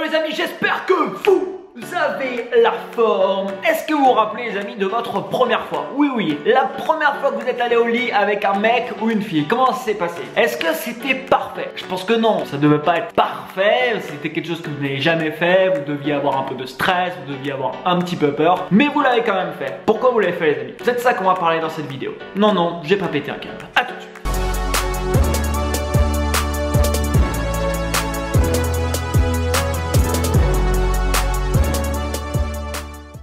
les amis, j'espère que vous avez la forme. Est-ce que vous vous rappelez les amis de votre première fois? Oui, la première fois que vous êtes allé au lit avec un mec ou une fille. Comment ça s'est passé? Est-ce que c'était parfait? Je pense que non, ça devait pas être parfait. C'était quelque chose que vous n'avez jamais fait. Vous deviez avoir un peu de stress, vous deviez avoir un petit peu peur, mais vous l'avez quand même fait. Pourquoi vous l'avez fait les amis? C'est de ça qu'on va parler dans cette vidéo. Non, j'ai pas pété un câble. À tout de suite.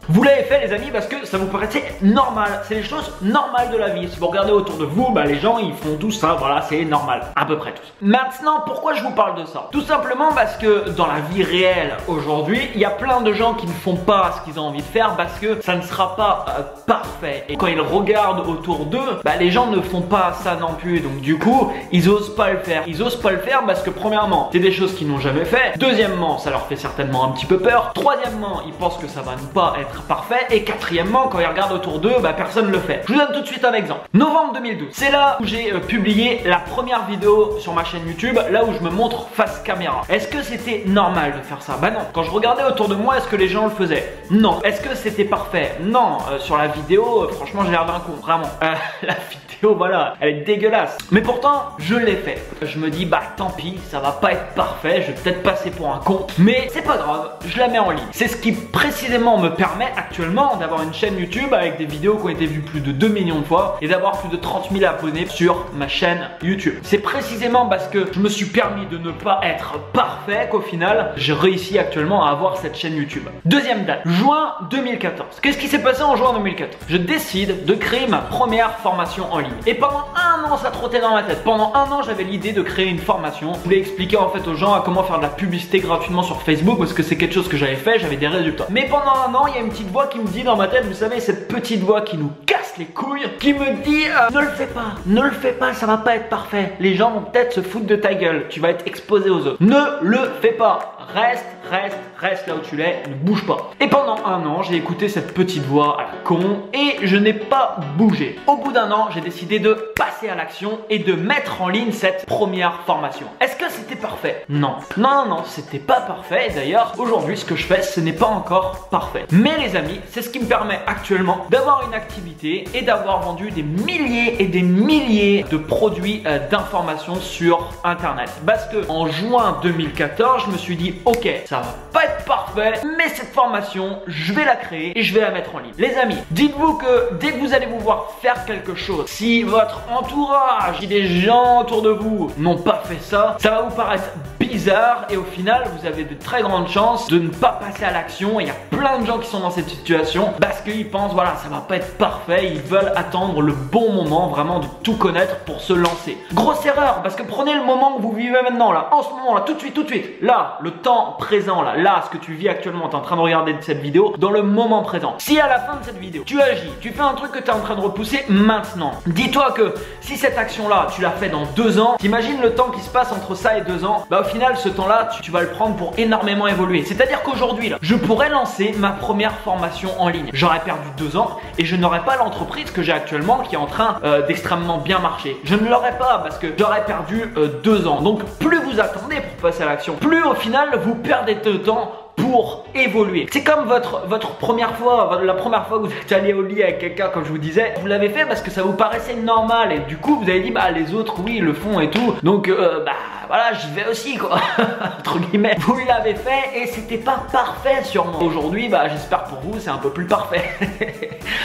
Vous l'avez fait les amis parce que ça vous paraissait normal, c'est les choses normales de la vie. Si vous regardez autour de vous, les gens ils font tout ça, voilà, c'est normal, à peu près tous. Maintenant, pourquoi je vous parle de ça? Tout simplement parce que dans la vie réelle aujourd'hui, il y a plein de gens qui ne font pas ce qu'ils ont envie de faire parce que ça ne sera pas parfait. Et quand ils regardent autour d'eux, les gens ne font pas ça non plus. Donc du coup, ils osent pas le faire. Ils osent pas le faire parce que premièrement, c'est des choses qu'ils n'ont jamais fait. Deuxièmement, ça leur fait certainement un petit peu peur. Troisièmement, ils pensent que ça va ne pas être parfait. Et quatrièmement, quand ils regardent autour d'eux, personne ne le fait. Je vous donne tout de suite un exemple. Novembre 2012, c'est là où j'ai publié la première vidéo sur ma chaîne YouTube, là où je me montre face caméra. Est-ce que c'était normal de faire ça? Non. Quand je regardais autour de moi, est-ce que les gens le faisaient? Non. Est-ce que c'était parfait? Non. Sur la vidéo, franchement, j'ai l'air d'un con, vraiment. La vidéo, voilà, elle est dégueulasse. Mais pourtant, je l'ai fait. Je me dis, tant pis, ça va pas être parfait, je vais peut-être passer pour un con, mais c'est pas grave, je la mets en ligne. C'est ce qui précisément me permet actuellement d'avoir une chaîne YouTube avec des vidéos qui ont été vues plus de 2 millions de fois et d'avoir plus de 30 000 abonnés sur ma chaîne YouTube. C'est précisément parce que je me suis permis de ne pas être parfait qu'au final, j'ai réussi actuellement à avoir cette chaîne YouTube. Deuxième date, juin 2014. Qu'est-ce qui s'est passé en juin 2014? Je décide de créer ma première formation en ligne. Et pendant un an, ça trottait dans ma tête. Pendant un an, j'avais l'idée de créer une formation. Je voulais expliquer en fait aux gens à comment faire de la publicité gratuitement sur Facebook parce que c'est quelque chose que j'avais fait, j'avais des résultats. Mais pendant un an, il y a une petite voix qui me dit dans ma tête, vous savez, cette petite voix qui nous casse les couilles, qui me dit ne le fais pas, ça va pas être parfait. Les gens vont peut-être se foutre de ta gueule, tu vas être exposé aux autres. Ne le fais pas. Reste là où tu es, ne bouge pas. Et pendant un an, j'ai écouté cette petite voix à la con et je n'ai pas bougé. Au bout d'un an, j'ai décidé de passer à l'action et de mettre en ligne cette première formation. Est-ce que c'était parfait? Non, c'était pas parfait. D'ailleurs, aujourd'hui, ce que je fais, ce n'est pas encore parfait. Mais les amis, c'est ce qui me permet actuellement d'avoir une activité et d'avoir vendu des milliers et des milliers de produits d'information sur Internet. Parce que en juin 2014, je me suis dit, ok, ça va pas être parfait, mais cette formation, je vais la créer et je vais la mettre en ligne. Les amis, dites-vous que dès que vous allez vous voir faire quelque chose, si votre entourage, si des gens autour de vous n'ont pas fait ça, ça va vous paraître bizarre et au final, vous avez de très grandes chances de ne pas passer à l'action. Il y a plein de gens qui sont dans cette situation parce qu'ils pensent, voilà, ça va pas être parfait, ils veulent attendre le bon moment, vraiment de tout connaître pour se lancer. Grosse erreur, parce que prenez le moment que vous vivez maintenant, là, en ce moment, là, tout de suite, là, le temps présent, là, ce que tu vis actuellement, tu es en train de regarder cette vidéo, dans le moment présent. Si à la fin de cette vidéo, tu agis, tu fais un truc que tu es en train de repousser maintenant, dis-toi que si cette action-là, tu la fais dans 2 ans, t'imagines le temps qui se passe entre ça et 2 ans, au final, ce temps-là, tu vas le prendre pour énormément évoluer. C'est-à-dire qu'aujourd'hui, là, je pourrais lancer ma première formation en ligne. J'aurais perdu 2 ans et je n'aurais pas l'entreprise que j'ai actuellement qui est en train d'extrêmement bien marcher. Je ne l'aurais pas parce que j'aurais perdu 2 ans. Donc, plus vous attendez pour passer à l'action, plus au final, vous perdez de temps pour évoluer. C'est comme votre première fois, la première fois que vous êtes allé au lit avec quelqu'un, comme je vous disais, vous l'avez fait parce que ça vous paraissait normal et du coup vous avez dit les autres oui le font et tout, donc voilà, j'y vais aussi quoi, entre guillemets. Vous l'avez fait et c'était pas parfait sûrement. Aujourd'hui, j'espère pour vous c'est un peu plus parfait.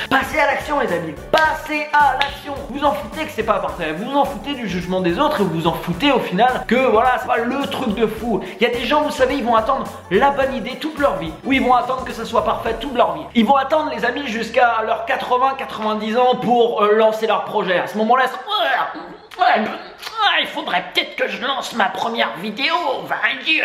Passez à l'action les amis, passez à l'action. Vous en foutez que c'est pas parfait, vous en foutez du jugement des autres et vous en foutez au final que voilà, c'est pas le truc de fou. Il y a des gens, vous savez, ils vont attendre la bonne idée toute leur vie, ou ils vont attendre que ça soit parfait toute leur vie. Ils vont attendre les amis jusqu'à leurs 80-90 ans pour lancer leur projet. À ce moment-là, il faudrait peut-être que je lance ma première vidéo, Dieu.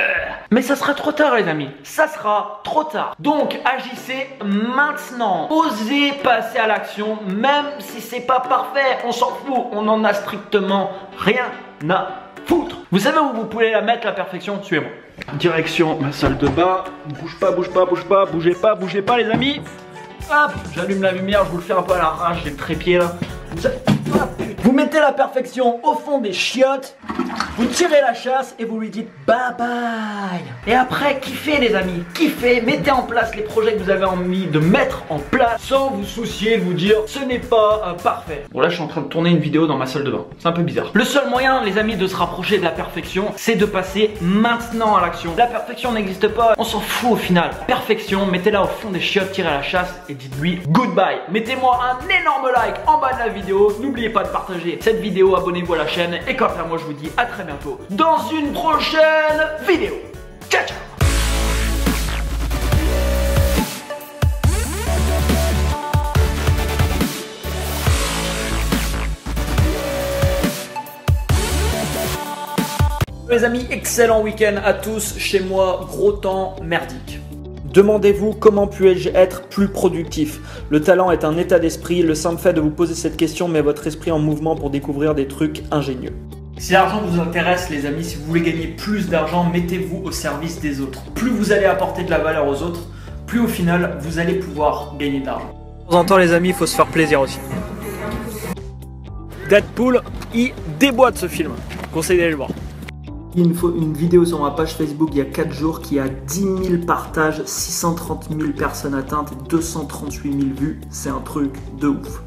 Mais ça sera trop tard les amis, ça sera trop tard. Donc agissez maintenant, osez passer à l'action, même si c'est pas parfait, on s'en fout, on en a strictement rien à foutre. Vous savez où vous pouvez la mettre la perfection? Suivez-moi. Direction ma salle de bain. Bouge pas, bougez pas les amis. Hop, j'allume la lumière, je vous le fais un peu à l'arrache, j'ai le trépied là. Ah putain. Vous mettez la perfection au fond des chiottes, vous tirez la chasse et vous lui dites bye bye. Et après, kiffez les amis, kiffez, mettez en place les projets que vous avez envie de mettre en place sans vous soucier de vous dire ce n'est pas parfait. Bon là je suis en train de tourner une vidéo dans ma salle de bain, c'est un peu bizarre. Le seul moyen les amis de se rapprocher de la perfection, c'est de passer maintenant à l'action. La perfection n'existe pas, on s'en fout au final. Perfection, mettez-la au fond des chiottes, tirez la chasse et dites-lui goodbye. Mettez-moi un énorme like en bas de la vidéo, n'oubliez pas de partager cette vidéo, abonnez-vous à la chaîne et quant à moi je vous dis à très bientôt dans une prochaine vidéo. Ciao ciao. Les amis, excellent week-end à tous. Chez moi, gros temps merdique. Demandez-vous comment puis-je être plus productif. Le talent est un état d'esprit. Le simple fait de vous poser cette question met votre esprit en mouvement pour découvrir des trucs ingénieux. Si l'argent vous intéresse les amis, si vous voulez gagner plus d'argent, mettez-vous au service des autres. Plus vous allez apporter de la valeur aux autres, plus au final vous allez pouvoir gagner de l'argent. De temps en temps les amis, il faut se faire plaisir aussi. Deadpool, il déboîte ce film. Conseil d'aller le voir. Une vidéo sur ma page Facebook il y a 4 jours qui a 10 000 partages, 630 000 personnes atteintes et 238 000 vues. C'est un truc de ouf.